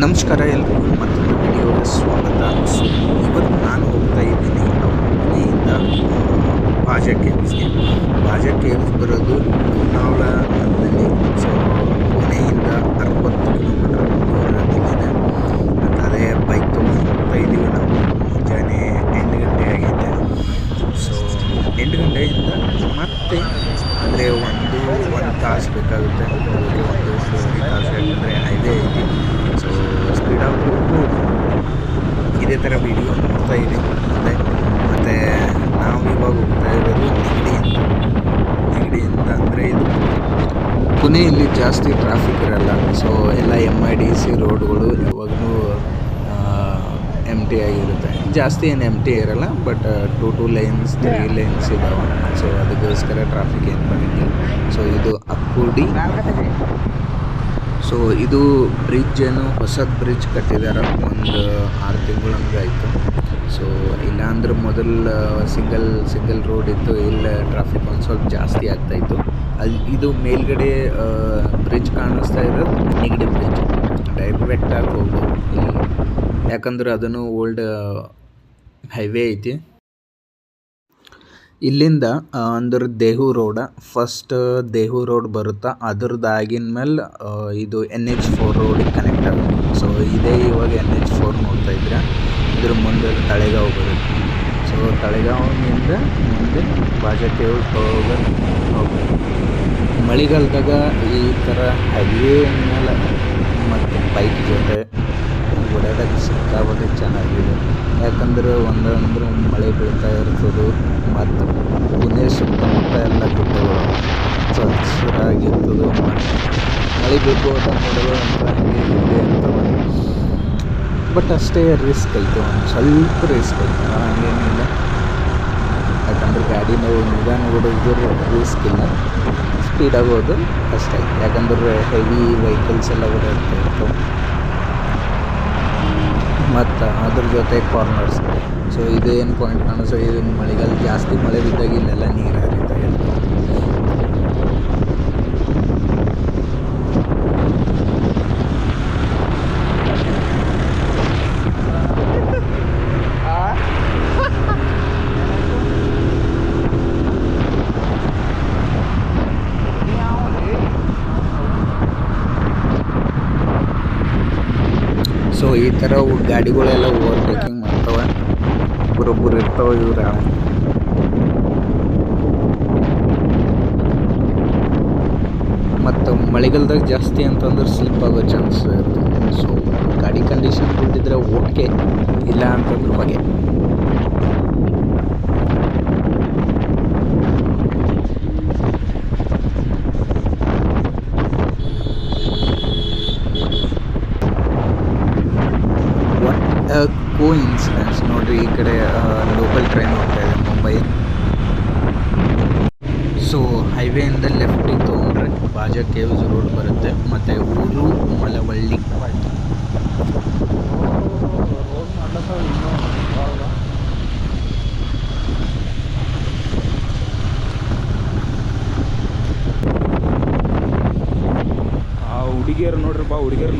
ನಮಸ್ಕಾರ ಎಲ್ರಿಗೂ ಮತ್ತೊಂದು ವಿಡಿಯೋಗೆ ಸ್ವಾಗತ. ಸೊ ಇವತ್ತು ನಾನು ಹೋಗ್ತಾ ಇದ್ದೀನಿ ಪುಣೆಯಿಂದ ಬಾಜಾ ಕೇವ್ಸ್ ಬರೋದು ಲೋನಾವಳಾದಲ್ಲಿ. ಸೊ ಪುಣೆಯಿಂದ 60 ಕಿಲೋಮೀಟರ್ ದೂರದಲ್ಲಿದೆ. ಮತ್ತು ಅದೇ ಬೈಕ್ ತೊಗೊಂಡು ಹೋಗ್ತಾ ಇದ್ದೀವಿ ನಾವು. ಮುಂಜಾನೆ 8 ಗಂಟೆ ಆಗೈತೆ. ಸೊ 8 ಗಂಟೆಯಿಂದ ಮತ್ತೆ ಅಂದರೆ ಒಂದು ತಾಸು ಬೇಕಾಗುತ್ತೆ ಹೋಗೋಕ್ಕೆ, ಒಂದೂವರೆ ತಾಸು. ಯಾಕಂದರೆ ಹೈವೇ ಐತಿ. ಸೊ ಸ್ಪೀಡಾಗಿ ಹೋಗ್ಬೋದು. ಇದೇ ಥರ ವೀಡಿಯೋ ನೋಡ್ತಾ ಇದೆ ಮತ್ತು ನಾವು ಇವಾಗ ಹೋಗ್ತಾ ಇರೋದು ನಿಗಡಿಯಿಂದ ಅಂದರೆ ಇದು ಪುಣೆಯಲ್ಲಿ ಜಾಸ್ತಿ ಟ್ರಾಫಿಕ್ ಇರಲ್ಲ. ಸೊ ಎಲ್ಲ MIDC ರೋಡ್ಗಳು ಯಾವಾಗಲೂ ಎಂಟಿ ಆಗಿರುತ್ತೆ. ಜಾಸ್ತಿ ಏನು ಎಂಟಿ ಇರಲ್ಲ, ಬಟ್ 2 ಲೈನ್ಸ್ 3 ಲೈನ್ಸ್ ಇದ್ದಾವೆ. ಸೊ ಅದಕ್ಕೋಸ್ಕರ ಟ್ರಾಫಿಕ್ ಏನು ಬರೋಂಗಿಲ್ಲ. ಸೊ ಇದು ಅಕ್ಕುಡಿ. ಸೊ ಇದು ಬ್ರಿಡ್ಜ್ ಏನು ಹೊಸದು ಬ್ರಿಡ್ಜ್ ಕಟ್ಟಿದ್ದಾರೆ. ಒಂದು 6 ತಿಂಗಳಂಗಾಯಿತು. ಸೊ ಇಲ್ಲಾಂದ್ರೆ ಮೊದಲು ಸಿಂಗಲ್ ರೋಡ್ ಇತ್ತು. ಇಲ್ಲ ಟ್ರಾಫಿಕ್ ಒಂದು ಸ್ವಲ್ಪ ಜಾಸ್ತಿ ಆಗ್ತಾಯಿತ್ತು. ಇದು ಮೇಲ್ಗಡೆ ಬ್ರಿಡ್ಜ್ ಕಾಣಿಸ್ತಾ ಇರೋದು ನಿಗಡಿ ಬ್ರಿಡ್ಜ್. ಡೈರೆಕ್ಟಾಗಿ ಹೋಗ್ಬೋದು ಇಲ್ಲಿ, ಯಾಕಂದ್ರೆ ಅದನ್ನು ಓಲ್ಡ್ ಹೈವೇ ಐತಿ. ಇಲ್ಲಿಂದ ಅಂದ್ರೆ ದೇಹು ರೋಡ, ಫಸ್ಟ್ ದೇಹು ರೋಡ್ ಬರುತ್ತಾ, ಅದ್ರದ್ದಾಗಿನ ಮೇಲೆ ಇದು NH4 ರೋಡಿಗೆ ಕನೆಕ್ಟ್ ಆಗುತ್ತೆ. ಸೊ ಇದೇ ಇವಾಗ NH4 ನೋಡ್ತಾ ಇದ್ರೆ, ಇದ್ರ ಮುಂದೆ ತಳೆಗಾವ್ ಬರುತ್ತೆ. ಸೊ ತಳೆಗಾವಿನಿಂದ ಮುಂದೆ ಬಾಜಾ ಕೇವ್ಸ್ ಹೋಗ್ಬೇಕು. ಮಳೆಗಾಲದಾಗ ಈ ಥರ ಹೈವೇ ಮೇಲೆ ಮತ್ತು ಬೈಕ್ ಜೊತೆ ಓಡಾಡೋಕ್ಕೆ ಸಿಕ್ಕಾಪಟ್ಟೆ ಚೆನ್ನಾಗಿದೆ. ಯಾಕಂದ್ರೆ ಒಂದಂದ್ರೆ ಮಳೆ ಬೀಳ್ತಾ ಇರ್ತದೆ. ಮತ್ತು ಪುಣೆ ಸುತ್ತಮುತ್ತ ಎಲ್ಲ ಗುಡ್ಡಗಳು ಹಸಿರಾಗಿರ್ತದೆ. ಮತ್ತು ಮಳೆ ಬೇಕು ಅಂತ ನೋಡೋದು ಅಂತ ಹಂಗೆ ಇಲ್ಲೇ ಇರ್ತವೆ. ಬಟ್ ಅಷ್ಟೇ ರಿಸ್ಕ್ ಐತೆ, ಒಂದು ಸ್ವಲ್ಪ ರಿಸ್ಕ್ ಐತೆ, ಹಂಗೇನಿಲ್ಲ. ಯಾಕಂದ್ರೆ ಗಾಡಿ ನಾವು ನಿಧಾನ ಓಡೋದ್ರ ರಿಸ್ಕ್ ಇಲ್ಲ, ಸ್ಪೀಡಾಗಿ ಹೋದ್ರೆ ಅಷ್ಟೇ. ಯಾಕಂದ್ರೆ ಹೆವಿ ವೆಹಿಕಲ್ಸ್ ಎಲ್ಲ ಓಡಾಡ್ತಾ ಇರ್ತವೆ. ಮತ್ತು ಅದ್ರ ಜೊತೆ ಕಾರ್ನರ್ಸ್. ಸೊ ಇದೇನು ಪಾಯಿಂಟ್ ಕಾಣಿಸೋ, ಇದು ಮಳೆಗಾಲ ಜಾಸ್ತಿ ಮಳೆ ಬಿದ್ದಾಗ ಇಲ್ಲೆಲ್ಲ ನೀರು ಹರಿತಾ ಇರ್ತವೆ. ಸೊ ಈ ಥರ ಗಾಡಿಗಳೆಲ್ಲ ಓವರ್ಟೇಕಿಂಗ್ ಮಾಡ್ತವೆ. ಒಬ್ಬರೊಬ್ಬರು ಇರ್ತವೆ ಇವ್ರ. ಮತ್ತು ಮಳೆಗಾಲದಾಗ ಜಾಸ್ತಿ ಅಂತಂದ್ರೆ ಸ್ಲಿಪ್ ಆಗೋ ಚಾನ್ಸ್ ಇರ್ತದೆ. ಸೊ ಗಾಡಿ ಕಂಡೀಷನ್ ಬಿಟ್ಟಿದ್ರೆ ಓಕೆ, ಇಲ್ಲ ಅಂತಂದ್ರೆ ಹೊಗೆ. ಕೋ ಇನ್ಸಿಡೆನ್ಸ್ ನೋಡ್ರಿ, ಈ ಕಡೆ ಲೋಕಲ್ ಟ್ರೈನ್ ಹೋಗ್ತಾ ಇದೆ ಮುಂಬೈ. ಸೊ ಹೈವೇಯಿಂದ ಲೆಫ್ಟಿಗೆ ತೊಗೊಂಡ್ರೆ ಬಾಜಾ ಕೇವ್ಸ್ ರೋಡ್ ಬರುತ್ತೆ. ಮತ್ತು ಊರು ಮಲವಳ್ಳಿ. ಹುಡುಗಿಯರು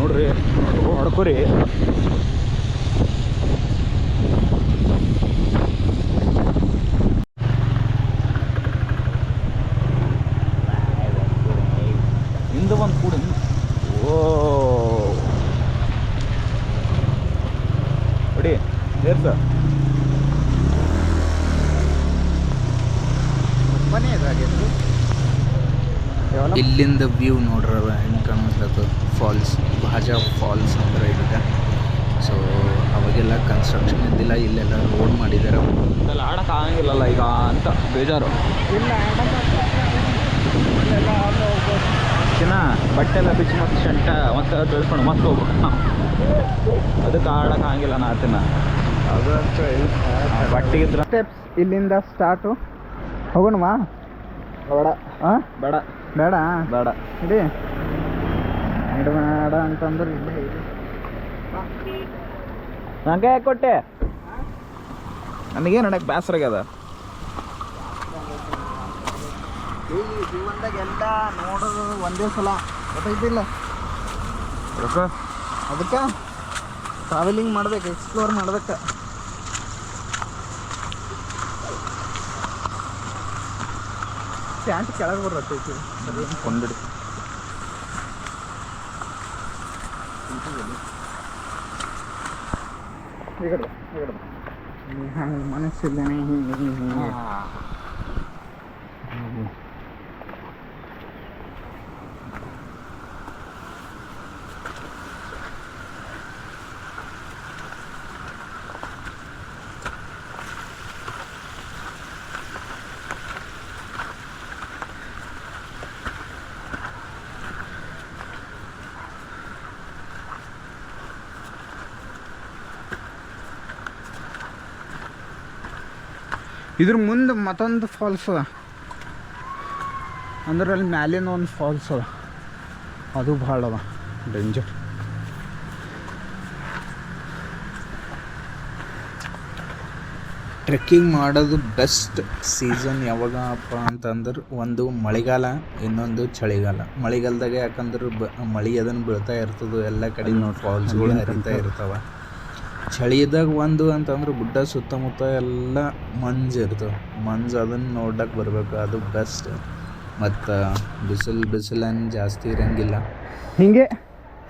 ನೋಡ್ರಿ ಹೊಡ್ಕೋರಿ. ಒಂದು ಕೂಡ ಹೊಡಿ ಸೇರ್ಸ ಮನೆ ಇಲ್ಲಿಂದ ವ್ಯೂ ನೋಡ್ರವ ಹೆಂಗೆ ಕಾಣಿಸ್ಲತ್ತು. ಫಾಲ್ಸ್, ಬಾಜಾ ಫಾಲ್ಸ್ ಅಂದ್ರೆ ಇದಕ್ಕೆ. ಸೊ ಅವಾಗೆಲ್ಲ ಕನ್ಸ್ಟ್ರಕ್ಷನ್ ಇದ್ದಿಲ್ಲ, ಇಲ್ಲೆಲ್ಲ ರೋಡ್ ಮಾಡಿದ್ದಾರೆ. ಇಲ್ಲೆಲ್ಲ ಆಡಕ್ಕೆ ಆಗಂಗಿಲ್ಲಲ್ಲ ಈಗ ಅಂತ ಬೇಜಾರು. ಇಲ್ಲ ಚಿನ್ನ ಬಟ್ಟೆ ಎಲ್ಲ ಬಿಚ್ಚಿ ಮತ್ತು ಶಂಟ ಮತ್ತು ಬೆಳ್ಕೊಂಡು ಮತ್ತೆ ಹೋಗ್ಬೇಕು. ಅದಕ್ಕೆ ಆಡಕ್ಕೆ ಆಗಂಗಿಲ್ಲ ನಾತಿನ. ಅದು ಬಟ್ಟೆ ಇದ್ರೆ ಸ್ಟೆಪ್ಸ್ ಇಲ್ಲಿಂದ ಸ್ಟಾರ್ಟು. ಹೋಗೋಣವಾ? ಬೇಡ. ಹಾಂ ಬೇಡ ಬೇಡ ಬೇಡ ಇಡಿ ಬೇಡ ಅಂತಂದ್ರೆ ಇಲ್ಲೇ ಇದೆ. ನಂಗೆ ಯಾಕೆ ಕೊಟ್ಟೆ? ನನಗೇನು ನಡಕ್ಕೆ ಬೇಸರ ಆಗ್ಯದ. ಈ ಜೀವನದಾಗ ಎಲ್ಲ ನೋಡೋದು ಒಂದೇ ಸಲ ಗೊತ್ತೈತಿಲ್ಲ ಅದಕ್ಕೆ ಟ್ರಾವೆಲಿಂಗ್ ಮಾಡ್ಬೇಕು, ಎಕ್ಸ್ಪ್ಲೋರ್ ಮಾಡ್ಬೇಕು. ಪ್ಯಾಂಟ್ ಕೆಳಗೆ ಬರತ್ತೈತಿ ಕೊಂಡ್ಬಿಡಿ. ಹಂಗೆ ಮನಸ್ಸಿದ್ದೇನೆ ಹಿಂಗೆ ಇದ್ರ ಮುಂದೆ ಮತ್ತೊಂದು ಫಾಲ್ಸ್ ಅದ, ಅಂದ್ರೆ ಅಲ್ಲಿ ಮ್ಯಾಲಿನ ಒಂದು ಫಾಲ್ಸ್ ಅದ, ಅದು ಭಾಳ ಅದ ಡೇಂಜರ್. ಟ್ರೆಕ್ಕಿಂಗ್ ಮಾಡೋದು ಬೆಸ್ಟ್ ಸೀಸನ್ ಯಾವಾಗಪ್ಪ ಅಂತಂದ್ರೆ ಒಂದು ಮಳೆಗಾಲ, ಇನ್ನೊಂದು ಚಳಿಗಾಲ. ಮಳೆಗಾಲದಾಗೆ ಯಾಕಂದ್ರೆ ಮಳೆ ಅದನ್ನು ಬೀಳ್ತಾ ಇರ್ತದೆ, ಎಲ್ಲ ಕಡೆ ಫಾಲ್ಸ್ಗಳು ಹರಿತಾ ಇರ್ತಾವೆ. ಚಳಿದಾಗ ಒಂದು ಅಂತಂದ್ರೆ ಗುಡ್ಡ ಸುತ್ತಮುತ್ತ ಎಲ್ಲ ಮಂಜು ಇರ್ತವೆ, ಮಂಜು ಅದನ್ನು ನೋಡಕ್ಕೆ ಬರಬೇಕು, ಅದು ಬೆಸ್ಟ್. ಮತ್ತು ಬಿಸಿಲೇನು ಜಾಸ್ತಿ ಇರೋಂಗಿಲ್ಲ. ಹಿಂಗೆ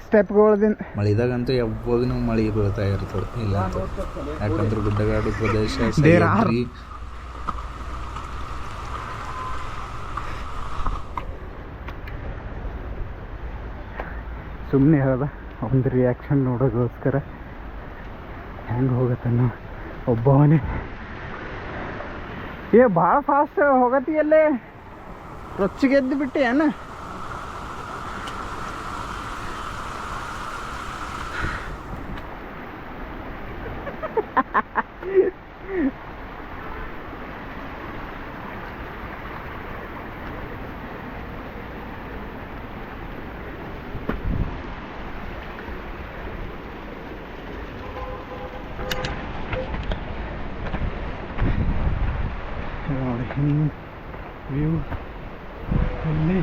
ಸ್ಟೆಪ್ಗಳದಿಂದ ಮಳೆದಾಗಂತೂ ಯಾವಾಗೂ ಮಳೆ ಬೀಳ್ತಾ ಇರ್ತದೆ, ಇಲ್ಲ ಅಂತ ಯಾಕಂದ್ರೆ ಗುಡ್ಡಗಾಡು ಪ್ರದೇಶ ಸುಮ್ಮನೆ ಹೇಳ್ದ ಒಂದು ರಿಯಾಕ್ಷನ್ ನೋಡೋಗೋಸ್ಕರ. ಹೆಂಗೆ ಹೋಗತ್ತನ್ನು ಒಬ್ಬವನೇ ಭಾಳ ಫಾಸ್ಟ್ ಹೋಗತ್ತಿಯಲ್ಲೇ, ರೊಚ್ಚಿಗೆದ್ದು ಬಿಟ್ಟು ಏನ ವ್ಯೂ ಅಲ್ಲಿ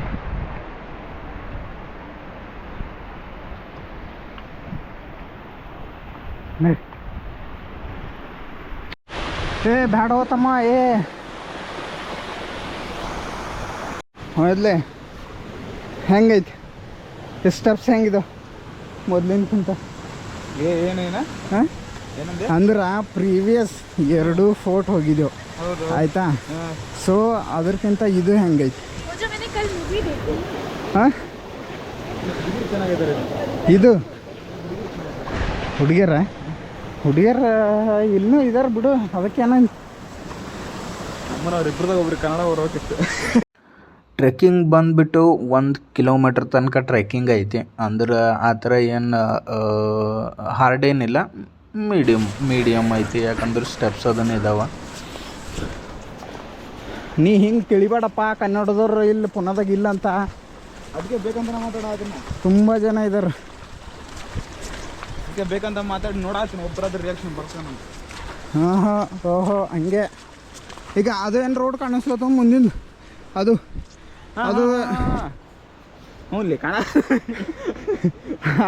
ಬ್ಯಾಡ ಹೋತಮ್ಮ ಮೊದಲೇ ಹೆಂಗೈತಿ ಸ್ಟೆಪ್ಸ್ ಹೆಂಗಿದಾವ ಮೊದ್ಲಿನಕ್ಕಿಂತ? ಏನೇನ ಹಾಂ ಅಂದ್ರೆ ಪ್ರೀವಿಯಸ್ 2 ಫೋರ್ಟ್ ಹೋಗಿದ್ದೆವು ಆಯ್ತಾ, ಸೊ ಅದಕ್ಕಿಂತ ಇದು ಹೆಂಗೈತಿ? ಹಾಂ ಇದು ಹುಡುಗಿಯರ ಇನ್ನೂ ಇದಾರೆ ಬಿಡು, ಅದಕ್ಕೇನ ನಮ್ಮನವ್ರಿಬ್ರದಾಗ ಒಬ್ರು ಕನ್ನಡ ಬರೋಕಿತ್ತು. ಟ್ರೆಕ್ಕಿಂಗ್ ಬಂದುಬಿಟ್ಟು 1 ಕಿಲೋಮೀಟ್ರ್ ತನಕ ಟ್ರೆಕ್ಕಿಂಗ್ ಐತಿ. ಅಂದ್ರೆ ಆ ಥರ ಏನು ಹಾರ್ಡ್ ಏನಿಲ್ಲ, ಮೀಡಿಯಮ್ ಐತಿ, ಯಾಕಂದ್ರೆ ಸ್ಟೆಪ್ಸ್ ಅದನ್ನು ಇದಾವೆ. ನೀ ಹಿಂಗೆ ತಿಳಿಬೇಡಪ್ಪ, ಕನ್ನಡದವ್ರು ಇಲ್ಲಿ ಪುನದಾಗ ಇಲ್ಲ ಅಂತ, ಅದಕ್ಕೆ ಬೇಕಂತ ಮಾತಾಡೋ ಅದನ್ನ ತುಂಬ ಜನ ಇದ್ದಾರೆ. ಅದಕ್ಕೆ ಬೇಕಂತ ಮಾತಾಡಿ ನೋಡಾತೀನಿ, ಒಬ್ಬರಾದ್ರೆ ರಿಯಾಕ್ಷನ್ ಬರ್ತಾನೆ. ಹಾಂ ಓಹೋ ಹಂಗೆ. ಈಗ ಅದು ಏನು ರೋಡ್ ಕಾಣಿಸ್ಲತ್ತ ಮುಂದಿನ ಅದು ಹ್ಞೂ ಕಾಣ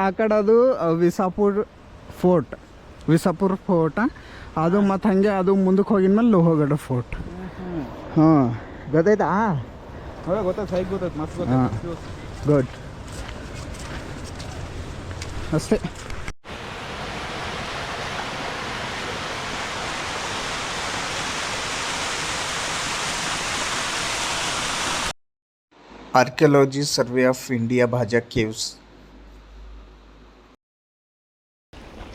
ಆ ಕಡೆ ಅದು ವಿಸಾಪುರ್ ಫೋರ್ಟ್ ಅದು, ಮತ್ತು ಹಾಗೆ ಅದು ಮುಂದಕ್ಕೆ ಹೋಗಿದ್ಮೇಲೆ ಲೋಹಗಢ ಫೋರ್ಟ್. ಹಾಂ ಗೊತ್ತಾಯ್ತಾ? ಗೊತ್ತಾಯ್ತು, ಸೈಕ್ ಗೊತ್ತಾಯ್ತು, ಮಸ್ತ್ ಹಾಂ ಗೊತ್ತಾಯ್ತು. ಗುಡ್, ಅಷ್ಟೇ. Archaeology survey of India Bhaja caves.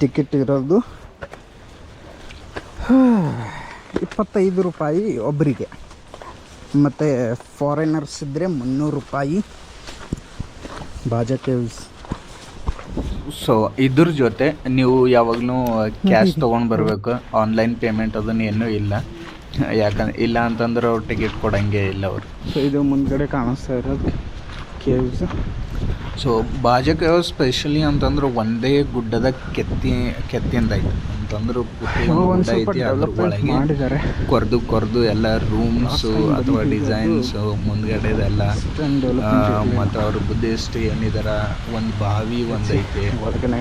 Ticket ಇರೋದು 25 ರೂಪಾಯಿ ಒಬ್ಬರಿಗೆ, ಮತ್ತು ಫಾರಿನರ್ಸ್ ಇದ್ದರೆ 300 ರೂಪಾಯಿ ಭಾಜಾ ಕೇವ್ಸ್. ಸೊ ಇದ್ರ ಜೊತೆ ನೀವು ಯಾವಾಗಲೂ ಕ್ಯಾಶ್ ತೊಗೊಂಡು ಬರಬೇಕು, ಆನ್ಲೈನ್ ಪೇಮೆಂಟ್ ಅದನ್ನು ಏನೂ ಇಲ್ಲ. ಯಾಕಂದ್ರೆ ಇಲ್ಲ ಅಂತಂದ್ರೆ ಅವ್ರು ಟಿಕೆಟ್ ಕೊಡೋಂಗೆ ಇಲ್ಲ ಅವರು. ಸೊ ಇದು ಮುಂದ್ಗಡೆ ಕಾಣಿಸ್ತಾ ಇರೋದು ಕೇವ್ಸ್. ಸೊ ಭಾಜಾ ಕೇವ್ಸ್ ಸ್ಪೆಷಲಿ ಅಂತಂದ್ರೆ ಒಂದೇ ಗುಡ್ಡದ ಕೆತ್ತಿಂದ ಐತೆ ಅಂತ ಅಂತಂದ್ರೆ ಪೂರ್ತಿ ಒಂದು ಗುಡ್ಡ ಐತಿ, ಅದ್ರ ಒಳಗೆ ಮಾಡಿದ್ದಾರೆ. ಕೊರ್ದು ಎಲ್ಲ ರೂಮ್ಸು ಅಥವಾ ಡಿಸೈನ್ಸು ಮುಂದ್ಗಡೆದೆಲ್ಲ ಮತ್ತು ಅವ್ರ ಬುದ್ಧಿಸ್ಟ್ ಏನಿದಾರ ಒಂದು ಬಾವಿ ಒಂದು ಐತೆ,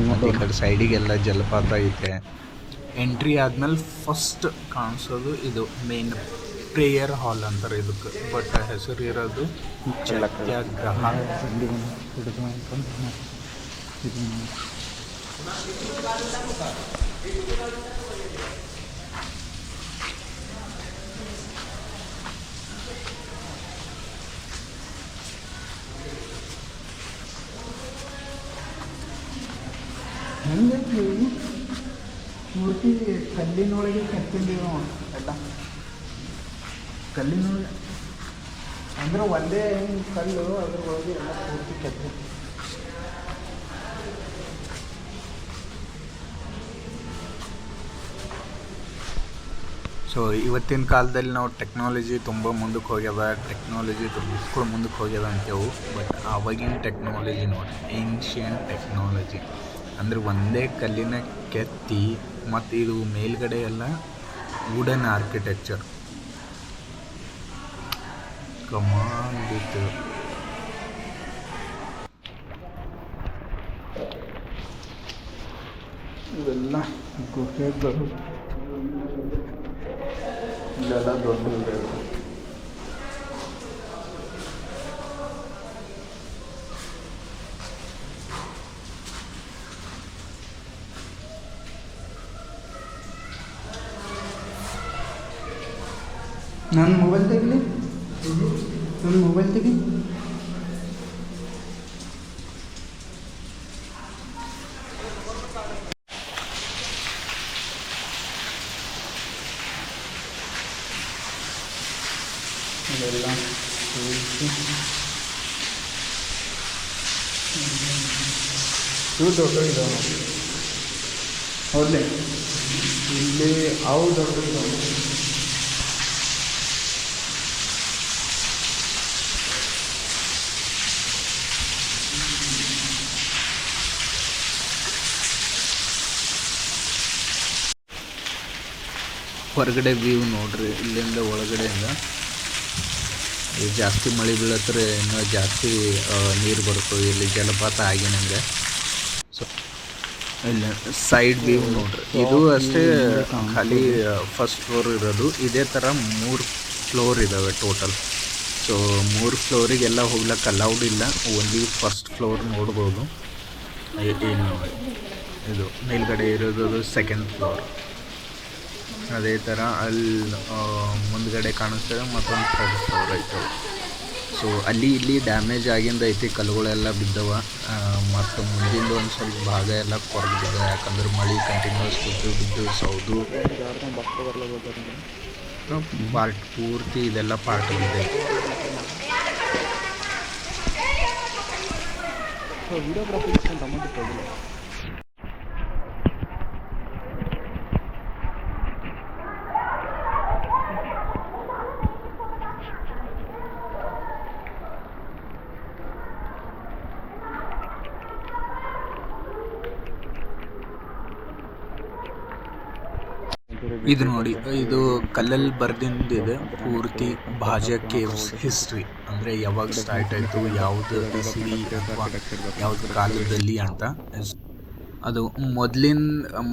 ಮತ್ತು ಈ ಕಡೆ ಸೈಡಿಗೆಲ್ಲ ಜಲಪಾತ ಐತೆ. ಎಂಟ್ರಿ ಆದ್ಮೇಲೆ ಫಸ್ಟ್ ಕಾಣಿಸೋದು ಇದು ಮೇನ್ ಪ್ರೇಯರ್ ಹಾಲ್ ಅಂತಾರೆ ಇದಕ್ಕೆ, ಬಟ್ ಹೆಸರು ಇರೋದು ಸತ್ಯಾಗ್ರಹ. ಹೆಂಗೈತಿ ಮೂರ್ತಿ ಕಲ್ಲಿನೊಳಗೆ ಕೆತ್ತಿದ್ದೀವಿ ಎಲ್ಲ, ಕಲ್ಲಿನೊಳಗೆ ಅಂದ್ರೆ ಒಂದೇ ಕಲ್ಲು ಅದ್ರೊಳಗೆ ಎಲ್ಲ ಪೂರ್ತಿ ಕೆತ್ತಿ. ಸೊ ಇವತ್ತಿನ ಕಾಲದಲ್ಲಿ ನಾವು ಟೆಕ್ನಾಲಜಿ ತುಂಬ ಮುಂದಕ್ಕೆ ಹೋಗ್ಯದ, ಟೆಕ್ನಾಲಜಿ ತುಂಬ ಮುಂದಕ್ಕೆ ಹೋಗ್ಯದ ಅಂತೇವು. ಬಟ್ ಆವಾಗಿನ ಟೆಕ್ನಾಲಜಿ ನೋಡಿ, ಏನ್ಷಿಯಂಟ್ ಟೆಕ್ನಾಲಜಿ ಅಂದರೆ ಒಂದೇ ಕಲ್ಲಿನ ಕೆತ್ತಿ, ಮತ್ತು ಇದು ಮೇಲ್ಗಡೆ ಎಲ್ಲ ವುಡನ್ ಆರ್ಕಿಟೆಕ್ಚರ್ ಕಮಾನ್ ಬಿತ್ತು. ಇವೆಲ್ಲ ಗುಹೆಗಳು, ಇಲ್ಲೆಲ್ಲ ದೊಡ್ಡ ನನ್ನ ಮೊಬೈಲ್ ತೆಗಿಲಿ, ನನ್ನ ಮೊಬೈಲ್ ತೆಗಿ. ಇದೆಲ್ಲ ಇವು ದೊಡ್ಡ ಇದಾವೆ ನೋಡಿ, ಹೌದೇ ಇಲ್ಲಿ ಅವು ದೊಡ್ಡ ಇದಾವೆ. ಹೊರಗಡೆ ವ್ಯೂ ನೋಡ್ರಿ, ಇಲ್ಲಿಂದ ಒಳಗಡೆಯಿಂದ ಈಗ ಜಾಸ್ತಿ ಮಳೆ ಬೀಳತ್ರೆ ಇನ್ನೂ ಜಾಸ್ತಿ ನೀರು ಬರ್ತವೆ ಇಲ್ಲಿ ಜಲಪಾತ ಆಗಿನಂಗೆ. ಸೊ ಇಲ್ಲಿ ಸೈಡ್ ವ್ಯೂ ನೋಡ್ರಿ, ಇದು ಅಷ್ಟೇ ಖಾಲಿ ಫಸ್ಟ್ ಫ್ಲೋರ್ ಇರೋದು. ಇದೇ ಥರ 3 ಫ್ಲೋರ್ ಇದ್ದಾವೆ ಟೋಟಲ್. ಸೊ 3 ಫ್ಲೋರಿಗೆಲ್ಲ ಹೋಗ್ಲಿಕ್ಕೆ ಅಲೌಡ್ ಇಲ್ಲ, ಓನ್ಲಿ ಫಸ್ಟ್ ಫ್ಲೋರ್ ನೋಡ್ಬೋದು. ಇಲ್ಲಿ ನೋಡಿ, ಇದು ಮೇಲ್ಗಡೆ ಇರೋದು ಸೆಕೆಂಡ್ ಫ್ಲೋರ್. ಅದೇ ಥರ ಅಲ್ಲಿ ಮುಂದ್ಗಡೆ ಕಾಣಿಸ್ತದೆ ಮತ್ತೊಂದು ಥರ್ಡ್ ಫ್ಲೋರ್ ಐತೆ. ಸೊ ಅಲ್ಲಿ ಇಲ್ಲಿ ಡ್ಯಾಮೇಜ್ ಆಗಿಂದ ಐತಿ, ಕಲ್ಲುಗಳೆಲ್ಲ ಬಿದ್ದವ, ಮತ್ತು ಮುಂದಿನ ಒಂದು ಸ್ವಲ್ಪ ಭಾಗ ಎಲ್ಲ ಕೊರಗು ಬಿದ್ದವ, ಯಾಕಂದ್ರೆ ಮಳೆ ಕಂಟಿನ್ಯೂಸ್ ಬಿದ್ದು ಸೌದು ಪಾರ್ಟ್ ಪೂರ್ತಿ ಇದೆಲ್ಲ ಪಾರ್ಟ್ ಬಿದ್ದೆ. ವಿಡಿಯೋಗ್ರಾಫಿ ಟೊಮೆಟೊ ತಗೊಳ್ಳಿ. ಇದು ನೋಡಿ, ಇದು ಕಲ್ಲಲ್ಲಿ ಬರ್ದಿಂದಿದೆ ಪೂರ್ತಿ ಭಾಜಾ ಕೇವ್ಸ್ ಹಿಸ್ಟ್ರಿ, ಅಂದರೆ ಯಾವಾಗ ಸ್ಟಾರ್ಟ್ ಆಯಿತು, ಯಾವುದು ಇಸ್ವಿ ಅಥವಾ ಯಾವ್ದು ಕಾಲದಲ್ಲಿ ಅಂತ. ಅದು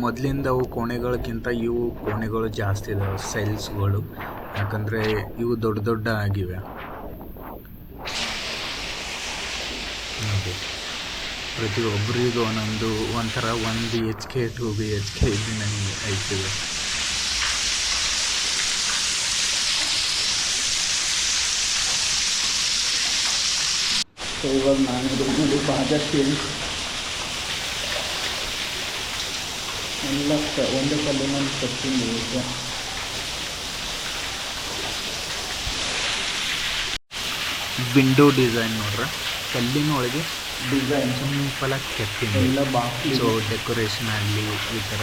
ಮೊದಲಿಂದ ಅವು ಕೋಣೆಗಳಕ್ಕಿಂತ ಇವು ಕೋಣೆಗಳು ಜಾಸ್ತಿ ಇದಾವೆ, ಸೆಲ್ಸ್ಗಳು, ಯಾಕಂದರೆ ಇವು ದೊಡ್ಡ ದೊಡ್ಡ ಆಗಿವೆ ನೋಡಿ. ಪ್ರತಿಯೊಬ್ಬರಿಗೂ ಒಂದೊಂದು ಒಂಥರ 1 BHK 2 BHK ಇದು ನನಗೆ ಐತಿದೆ. ಸೊ ಇವಾಗ ನಾನು ರೂಮಲ್ಲಿ ಭಾಜಾ ಕೇವ್ಸ್ ಎಲ್ಲ ಒಂದೇ ಕಲ್ಲಿನ ಕಟ್ಟಿಂಗ್ ಇರುತ್ತೆ. ವಿಂಡೋ ಡಿಸೈನ್ ನೋಡ್ರೆ, ಕಲ್ಲಿನ ಒಳಗೆ ಡಿಸೈನ್ ಸಿಂಪಲಾಗಿ ಕೆತ್ತಿಂದ ಎಲ್ಲ ಬಾಕಿ. ಸೊ ಡೆಕೋರೇಷನ್ ಆಗಲಿ ಈ ಥರ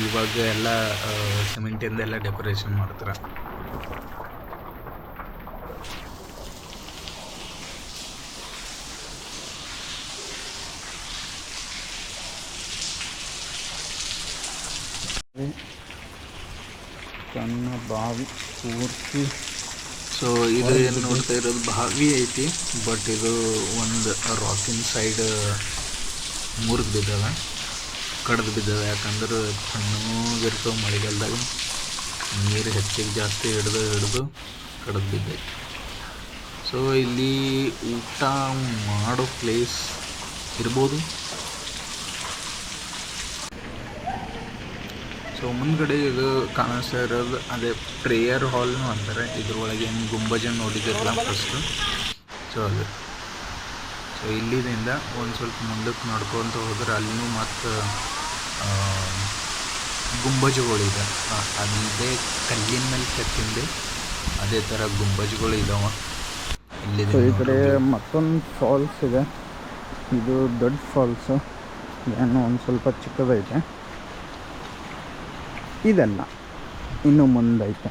ಇವಾಗ ಎಲ್ಲ ಸಿಮೆಂಟಿಂದೆಲ್ಲ ಡೆಕೋರೇಷನ್ ಮಾಡ್ತಾರೆ. ಸಣ್ಣ ಬಾವಿ ಪೂರ್ತಿ. ಸೊ ಇದು ಏನು ನೋಡ್ತಾ ಇರೋದು ಬಾವಿ ಐತಿ, ಬಟ್ ಇದು ಒಂದು ರಾಕಿನ ಸೈಡ್ ಮುರಿದು ಬಿದ್ದಾವೆ, ಕಡ್ದು ಬಿದ್ದಾವೆ. ಯಾಕಂದ್ರೆ ತಣ್ಣಗಿರ್ತವೆ ಮಳೆಗಾಲದಾಗ, ನೀರು ಹೆಚ್ಚಿಗೆ ಜಾಸ್ತಿ ಹಿಡಿದು ಕಡ್ದು ಬಿದ್ದೈತಿ. ಸೊ ಇಲ್ಲಿ ಊಟ ಮಾಡೋ ಪ್ಲೇಸ್ ಇರ್ಬೋದು. ಸೊ ಮುಂದ್ಗಡೆ ಇದು ಕಾಣಿಸ್ತಾ ಇರೋದು ಅದೇ ಪ್ರೇಯರ್ ಹಾಲ್ನು ಅಂತಾರೆ. ಇದ್ರೊಳಗೆ ಏನು ಗುಂಬಜನ್ನು ನೋಡಿದಿರಲ್ಲ ಫಸ್ಟು. ಸೊ ಅದು ಸೊ ಇಲ್ಲಿದಿಂದ ಒಂದು ಸ್ವಲ್ಪ ಮುಂದಕ್ಕೆ ನಡ್ಕೊತ ಹೋದ್ರೆ ಅಲ್ಲಿನೂ ಮತ್ತು ಗುಂಬಜುಗಳಿದೆ. ಅದೇ ಕಲ್ಲಿನ ಮೇಲೆ ಕೆತ್ತಿಂದೆ ಅದೇ ಥರ ಗುಂಬಜುಗಳು ಇದಾವೆ ಇಲ್ಲಿ. ಈ ಕಡೆ ಮತ್ತೊಂದು ಫಾಲ್ಸ್ ಇದೆ, ಇದು ದೊಡ್ಡ ಫಾಲ್ಸು, ಏನು ಒಂದು ಸ್ವಲ್ಪ ಚಿಕ್ಕದೈತೆ. ಇದೆಲ್ಲ ಇನ್ನು ಮುಂದೈತೆ.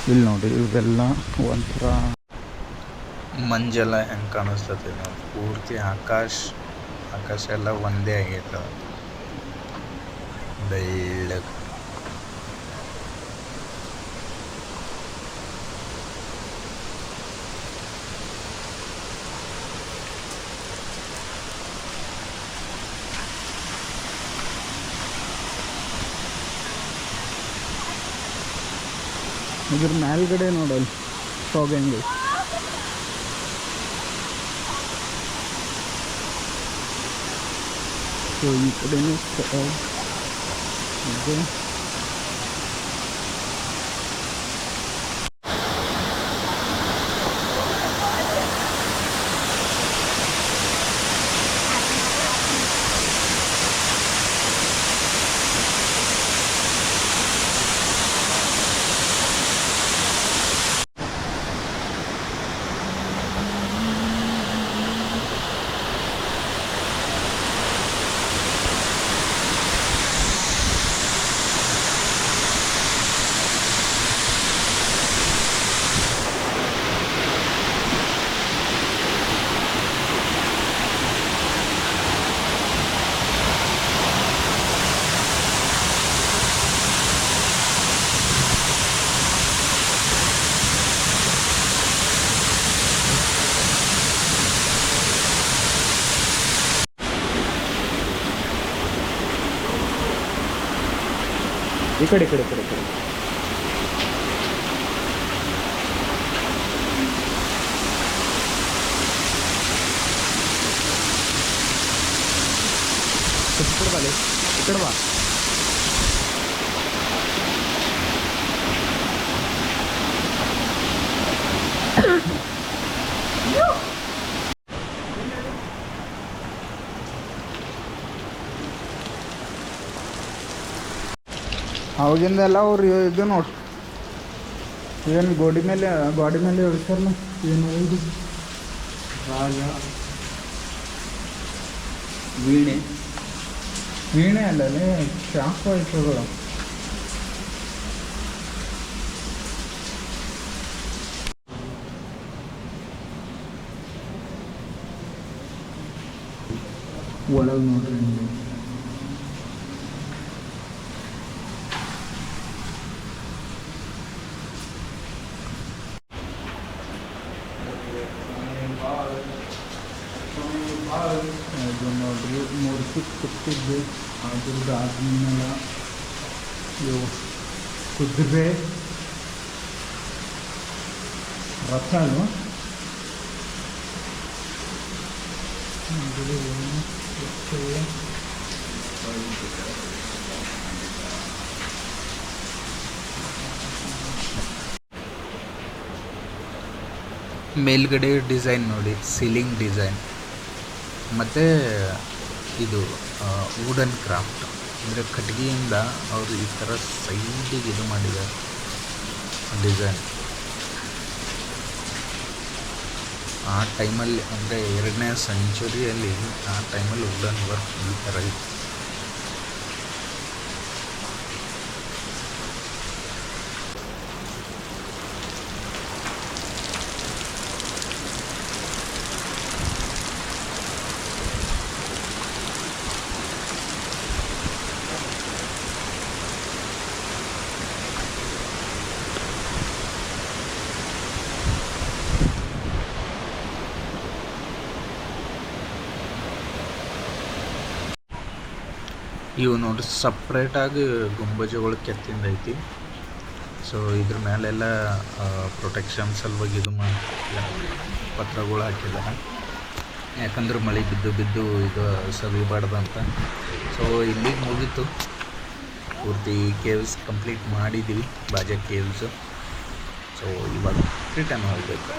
ಇಲ್ಲಿ ನೋಡಿ, ಇವೆಲ್ಲ ಒಂಥರ ಮಂಜೆಲ್ಲ ಹೆಂಗೆ ಕಾಣಿಸ್ತದೆ ನಾವು, ಪೂರ್ತಿ ಆಕಾಶ ಎಲ್ಲ ಒಂದೇ ಆಗೈತೆ, ಬೆಳ್ಳಗೆ. ಇದ್ರ ಮೇಲ್ಗಡೆ ನೋಡಲ್ಲ ಫಾಗ್ ಹೆಂಗೆ. ಸೊ ಈ ಕಡೆನೂ ಇದೆ. ಈ ಕಡೆ ಬಾ. ಅವಾಗಿಂದೆಲ್ಲ ಅವ್ರು ಇದು ನೋಡಿ, ಏನು ಗೋಡಿ ಮೇಲೆ ಹೇಳ್ತಾರಲ್ಲ, ಏನು ಇದು ರಾಗ ವೀಣೆ ಅಲ್ಲೇ ಶಾಂಪ ಆಯ್ತಗಳು. ಒಳಗೆ ನೋಡ್ರಿ ಇದು ನೋಡ್ರಿ, ಮೂರ್ತಿ ಕೂತಿದ್ದು ಅದ್ರದ್ದು ಆದ್ಮೇಲೆ ಇವು ಕುದುರೆ ರಥ ಅಲ್ವ. ಮೇಲ್ಗಡೆ ಡಿಸೈನ್ ನೋಡಿ, ಸೀಲಿಂಗ್ ಡಿಸೈನ್, ಮತ್ತು ಇದು ವುಡನ್ ಕ್ರಾಫ್ಟ್ ಅಂದರೆ ಕಟ್ಟಿಗೆಯಿಂದ ಅವರು ಈ ಥರ ಸೈಡಿಗೆ ಇದು ಮಾಡಿದ್ದಾರೆ ಡಿಸೈನ್. ಆ ಟೈಮಲ್ಲಿ ಅಂದರೆ 2ನೇ ಸೆಂಚುರಿಯಲ್ಲಿ ಆ ಟೈಮಲ್ಲಿ ವುಡನ್ ವರ್ಕ್ ಈ ಥರ ಇತ್ತು. ಇವು ನೋಡಿ ಸಪ್ರೇಟಾಗಿ ಗುಂಬಜಗಳು ಕೆತ್ತಿಂದೈತಿ. ಸೊ ಇದ್ರ ಮೇಲೆಲ್ಲ ಪ್ರೊಟೆಕ್ಷನ್ ಸಲುವಾಗಿ ಇದು ಪತ್ರಗಳು ಹಾಕಿದ್ದಾರೆ, ಯಾಕಂದ್ರೆ ಮಳೆ ಬಿದ್ದು ಬಿದ್ದು ಇದು ಸವಿಬಾರ್ದಂತ. ಸೊ ಇಲ್ಲಿಗೆ ಮುಗೀತು, ಪೂರ್ತಿ ಕೇವ್ಸ್ ಕಂಪ್ಲೀಟ್ ಮಾಡಿದ್ದೀವಿ, ಬಾಜಾ ಕೇವ್ಸು. ಸೊ ಇವಾಗ ರಿಟರ್ನ್ ಹೋಗಬೇಕು.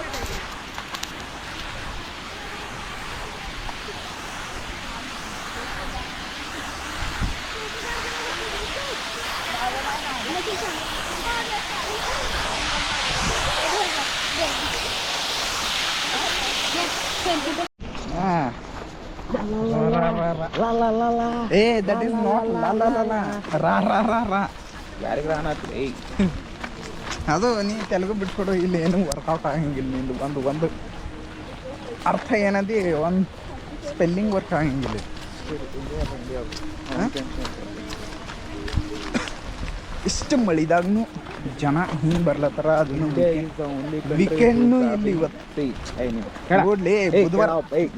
ಏ ದಟ್ ಈಸ್ ನಾಟ್ ಯಾರಿಗೆ ರಾಣತ್ರಿ ಅದು ನೀ ತೆಲುಗು ಬಿಟ್ಕೊಡು, ಇಲ್ಲಿ ಏನು ವರ್ಕೌಟ್ ಆಗಂಗಿಲ್ಲ. ನಿಂದು ಒಂದು ಅರ್ಥ ಏನದಿ, ಒಂದು ಸ್ಪೆಲ್ಲಿಂಗ್ ವರ್ಕ್ ಆಗಂಗಿಲ್ಲ. ಇಷ್ಟು ಮಳಿದಾಗೂ ಜನ ಹಿಂಗೆ ಬರ್ಲತ್ತಾರ. ಅದನ್ನು ವೀಕೆಂಡ್ನು ಇಲ್ಲಿ ಇವತ್ತು ನೋಡ್ಲಿ, ಬುಧವಾರ ಐತಿ.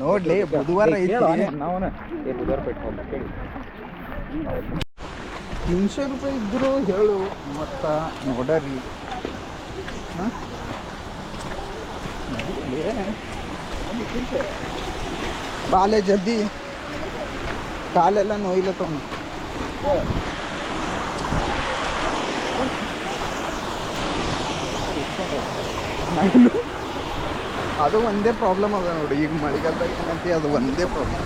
300 ರೂಪಾಯಿ ಇದ್ರು ಹೇಳು ಮತ್ತು ನೋಡರಿ. ಬಾಲೆ ಜಲ್ದಿ, ಕಾಲೆಲ್ಲ ನೋಯ್ಲತ್ತವ. ಅದು ಒಂದೇ ಪ್ರಾಬ್ಲಮ್ ಅದ ನೋಡಿ, ಈಗ ಮಳೆಗಾಲದಾಗ ಏನಂತ ಅದು ಒಂದೇ ಪ್ರಾಬ್ಲಮ್.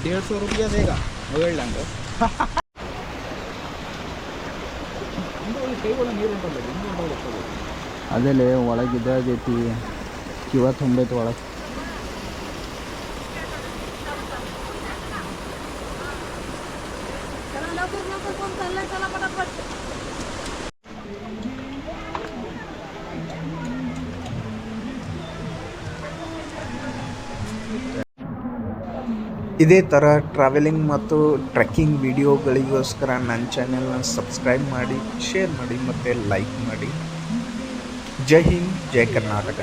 ₹150 ದೇಗ ಹೇಳಂಗೆ ಅದೇಲೆ ಒಳಗೆ ಇದಾಗೈತಿ, ಕಿವ ತುಂಬೈತಿ ಒಳಗೆ. ಇದೇ ಥರ ಟ್ರಾವೆಲಿಂಗ್ ಮತ್ತು ಟ್ರೆಕ್ಕಿಂಗ್ ವಿಡಿಯೋಗಳಿಗೋಸ್ಕರ ನನ್ನ ಚಾನೆಲ್ನ ಸಬ್ಸ್ಕ್ರೈಬ್ ಮಾಡಿ, ಶೇರ್ ಮಾಡಿ ಮತ್ತು ಲೈಕ್ ಮಾಡಿ. ಜೈ ಹಿಂದ್, ಜೈ ಕರ್ನಾಟಕ.